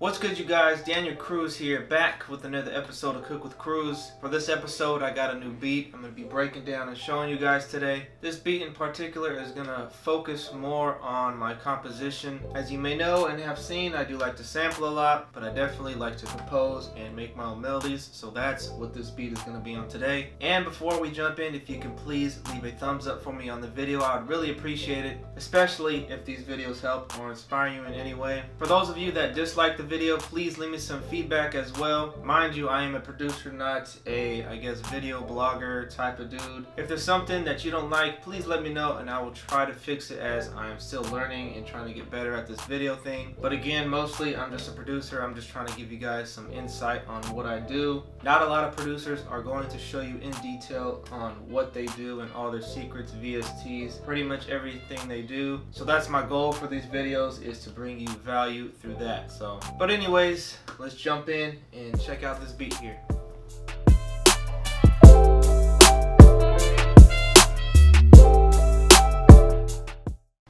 What's good, you guys? Daniel Cruz here, back with another episode of Cook with Cruz. For this episode, I got a new beat I'm going to be breaking down and showing you guys today. This beat in particular is going to focus more on my composition. As you may know and have seen, I do like to sample a lot, but I definitely like to compose and make my own melodies, so that's what this beat is going to be on today. And before we jump in, if you can please leave a thumbs up for me on the video, I would really appreciate it, especially if these videos help or inspire you in any way. For those of you that dislike the video, please leave me some feedback as well. Mind you, I am a producer, not a, video blogger type of dude. If there's something that you don't like, please let me know and I will try to fix it, as I am still learning and trying to get better at this video thing. But again, mostly I'm just a producer. I'm just trying to give you guys some insight on what I do. Not a lot of producers are going to show you in detail on what they do and all their secrets, VSTs, pretty much everything they do. So that's my goal for these videos, is to bring you value through that. But anyways, let's jump in and check out this beat here.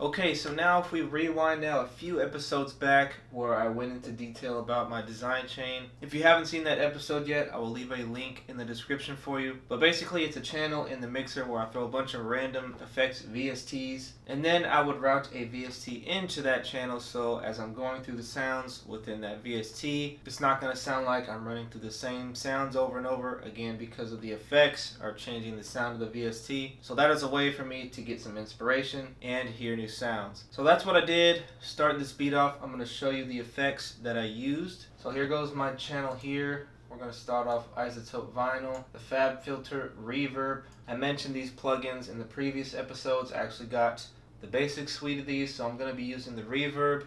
Okay, so now if we rewind now a few episodes back where I went into detail about my design chain. If you haven't seen that episode yet, I will leave a link in the description for you. But basically it's a channel in the mixer where I throw a bunch of random effects, VSTs, and then I would route a VST into that channel, so as I'm going through the sounds within that VST, it's not going to sound like I'm running through the same sounds over and over again, because of the effects are changing the sound of the VST. So that is a way for me to get some inspiration and hear new sounds. So that's what I did. Start this beat off, I'm going to show you the effects that I used. So here goes my channel here. We're going to start off isotope vinyl, the fab filter, reverb. I mentioned these plugins in the previous episodes. I actually got the basic suite of these, so I'm going to be using the reverb,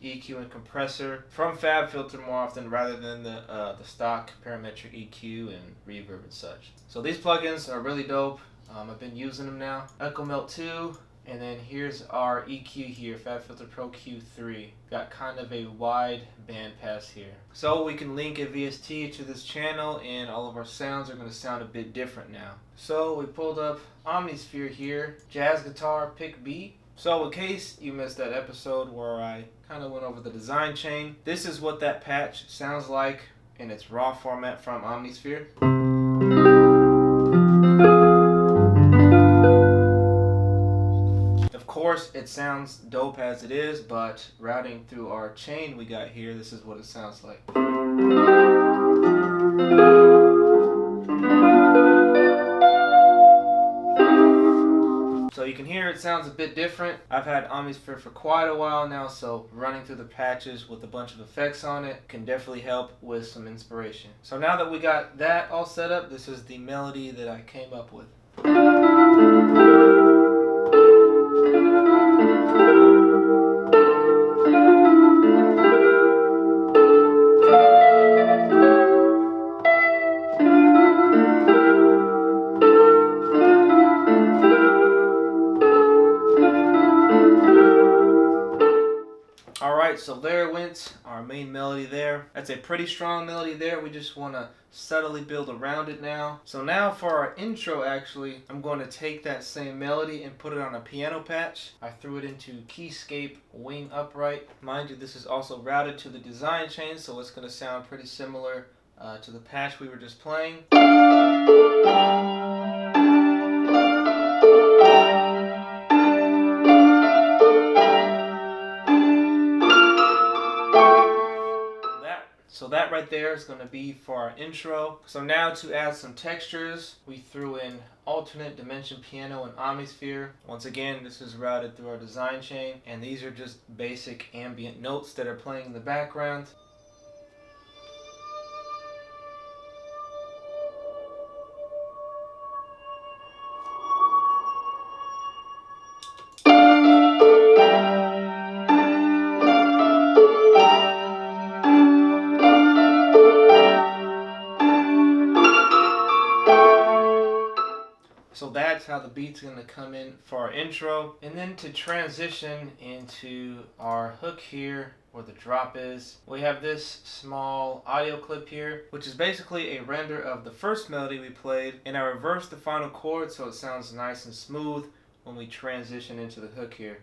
EQ, and compressor from Fab Filter more often rather than the stock parametric EQ and reverb and such. So these plugins are really dope. I've been using them now. Echo Melt 2. And then here's our EQ here, Fab Filter Pro Q3. Got kind of a wide band pass here. So we can link a VST to this channel and all of our sounds are going to sound a bit different now. So we pulled up Omnisphere here, jazz guitar, pick beat. So in case you missed that episode where I kind of went over the design chain, this is what that patch sounds like in its raw format from Omnisphere. Of course, it sounds dope as it is, but routing through our chain we got here, this is what it sounds like. So you can hear it sounds a bit different. I've had Omnisphere for quite a while now, so running through the patches with a bunch of effects on it can definitely help with some inspiration. So now that we got that all set up, this is the melody that I came up with. Alright, so there it went, our main melody there. That's a pretty strong melody there. We just want to subtly build around it now. So now for our intro, actually, I'm going to take that same melody and put it on a piano patch. I threw it into Keyscape Wing Upright. Mind you, this is also routed to the design chain, so it's going to sound pretty similar to the patch we were just playing. So that right there is going to be for our intro. So now to add some textures, we threw in alternate dimension piano and Omnisphere. Once again, this is routed through our design chain, and these are just basic ambient notes that are playing in the background. So that's how the beat's going to come in for our intro. And then to transition into our hook here, where the drop is, we have this small audio clip here, which is basically a render of the first melody we played, and I reversed the final chord so it sounds nice and smooth when we transition into the hook here.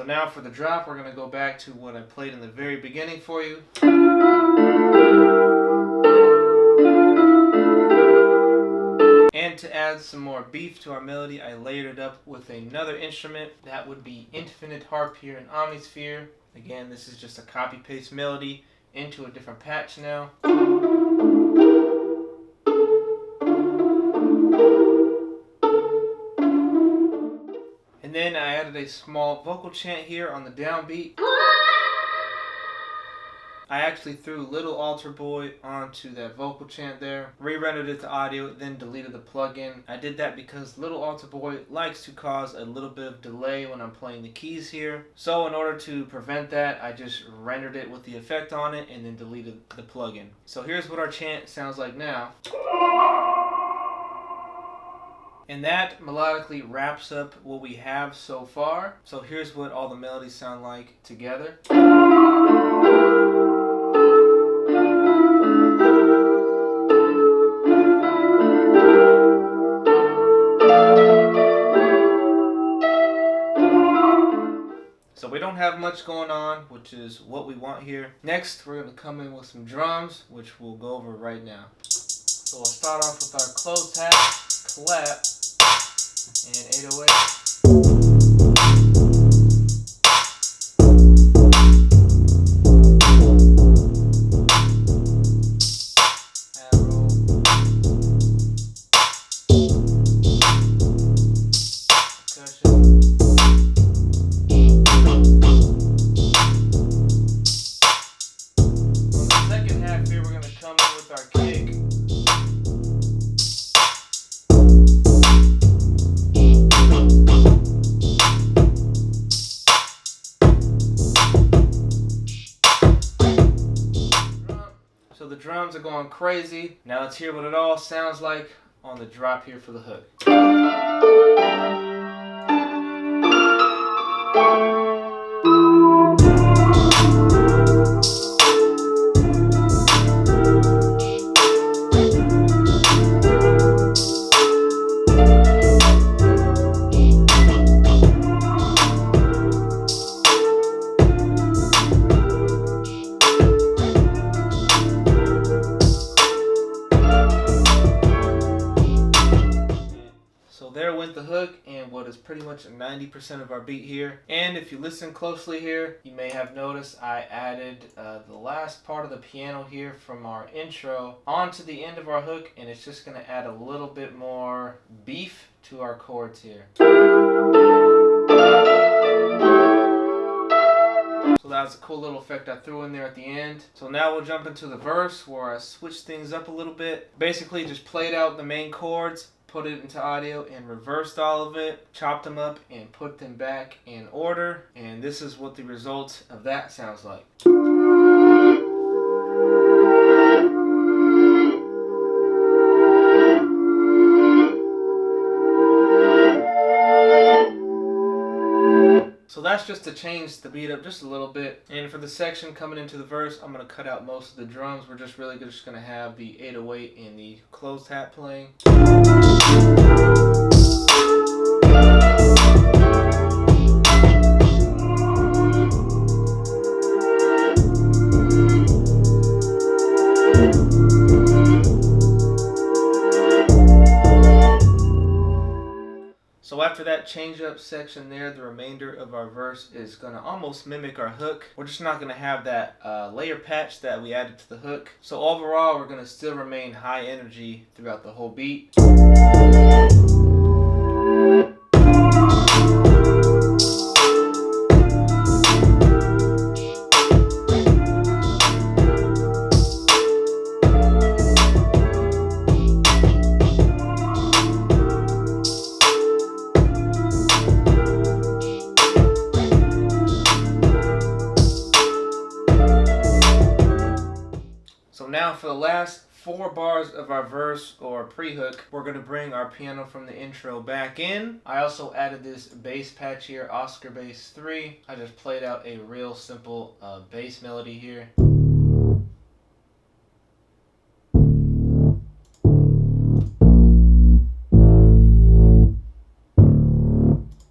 now for the drop, we're going to go back to what I played in the very beginning for you. And to add some more beef to our melody, I layered it up with another instrument. That would be Infinite Harp here in Omnisphere. Again, this is just a copy-paste melody into a different patch now. And then I added a small vocal chant here on the downbeat. I actually threw Little Altar Boy onto that vocal chant there, re-rendered it to audio, then deleted the plugin. I did that because Little Altar Boy likes to cause a little bit of delay when I'm playing the keys here. So in order to prevent that, I just rendered it with the effect on it and then deleted the plugin. So here's what our chant sounds like now. And that melodically wraps up what we have so far. So here's what all the melodies sound like together. So we don't have much going on, which is what we want here. Next, we're going to come in with some drums, which we'll go over right now. So we'll start off with our closed tap, clap, and 808. So the drums are going crazy. Now let's hear what it all sounds like on the drop here for the hook. There went the hook and what is pretty much 90% of our beat here. And if you listen closely here, you may have noticed I added the last part of the piano here from our intro onto the end of our hook, and it's just going to add a little bit more beef to our chords here. So that was a cool little effect I threw in there at the end. So now we'll jump into the verse where I switched things up a little bit. Basically just played out the main chords, put it into audio and reversed all of it, chopped them up and put them back in order, and this is what the result of that sounds like. So that's just to change the beat up just a little bit. And for the section coming into the verse, I'm going to cut out most of the drums. We're just really just going to have the 808 and the closed hat playing. So after that change up section there, the remainder of our verse is going to almost mimic our hook. We're just not going to have that layer patch that we added to the hook. So overall, we're going to still remain high energy throughout the whole beat. Now for the last 4 bars of our verse or pre-hook, we're going to bring our piano from the intro back in. I also added this bass patch here, Oscar Bass 3. I just played out a real simple bass melody here.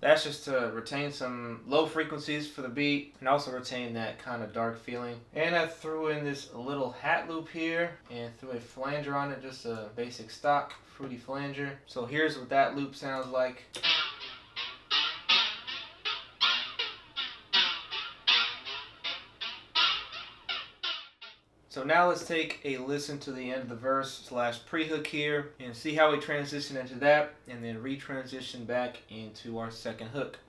That's just to retain some low frequencies for the beat and also retain that kind of dark feeling. And I threw in this little hat loop here and threw a flanger on it, just a basic stock fruity flanger. So here's what that loop sounds like. So now let's take a listen to the end of the verse / pre-hook here and see how we transition into that and then retransition back into our second hook.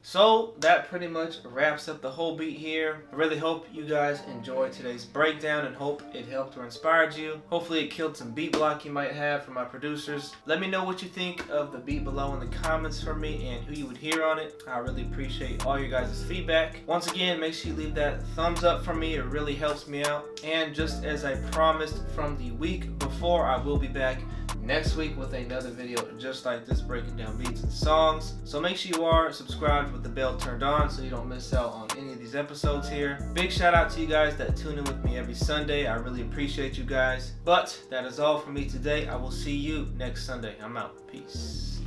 So that pretty much wraps up the whole beat here. I really hope you guys enjoyed today's breakdown and hope it helped or inspired you. Hopefully it killed some beat block you might have from my producers. Let me know what you think of the beat below in the comments for me and who you would hear on it. I really appreciate all your guys' feedback. Once again, make sure you leave that thumbs up for me. It really helps me out. And just as I promised from the week before, I will be back next week with another video just like this, breaking down beats and songs. So make sure you are subscribed with the bell turned on so you don't miss out on any of these episodes here. Big shout out to you guys that tune in with me every Sunday. I really appreciate you guys. But that is all for me today. I will see you next Sunday. I'm out. Peace.